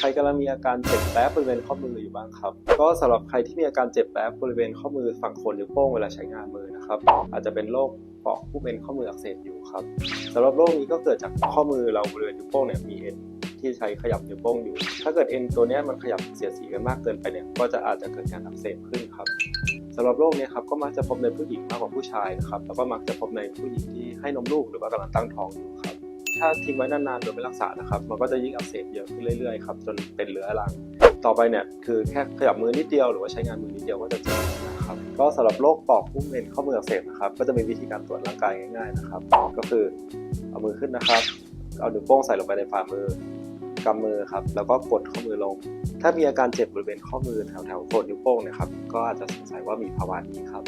รกำลังมีอาการเจ็บแป๊บบริเวณข้อมืออยู่บ้างครับก็สำหรับใครที่มีอาการเจ็บแป๊บบริเวณข้อมือฝั่งโคนนิ้วโป้งเวลาใช้งานมือนะครับอาจจะเป็นโรคปอกผู้เป็นข้อมืออักเสบอยู่ครับสำหรับโรคนี้ก็เกิดจากข้อมือเราบริเวณนิ้วโป้งเนี่ยมีเอ็นที่ใช้ขยับนิ้วโป้งอยู่ถ้าเกิดเอ็นตัวนี้มันขยับเสียดสีกันมากเกินไปเนี่ยก็อาจจะเกิดการอักเสบขึ้นครับสำหรับโรคนี้ครับก็มักจะพบในผู้หญิงมากกว่าผู้ชายนะครับแล้วก็มักจะพบในผู้หญิงที่ให้นมลูกหรือว่ากำลังตั้งท้องอยู่ครับถ้าทิ้งไว้นานๆโดยไม่รักษานะครับมันก็จะยิ่งอักเสบเยอะขึ้นเรื่อยๆครับจนเป็นเรื้อรังต่อไปเนี่ยคือแค่ขยับมือนิดเดียวหรือว่าใช้งานมือนิดเดียวก็จะเจ็บนะครับก็สำหรับโรคปอกผู้เป็นข้อมืออักเสบนะครับก็จะมีวิธีการตรวจร่างกายง่ายๆนะครับก็คือเอามือขึ้นนะครับเอานิ้วโป้งใส่ลงไปในฝ่ามือกำมือครับแล้วก็กดข้อมือลงถ้ามีอาการเจ็บบริเวณข้อมือแถวๆโคนนิ้วโป้งเนี่ยครับก็อาจจะสงสัยว่ามีภาวะนี้ครับ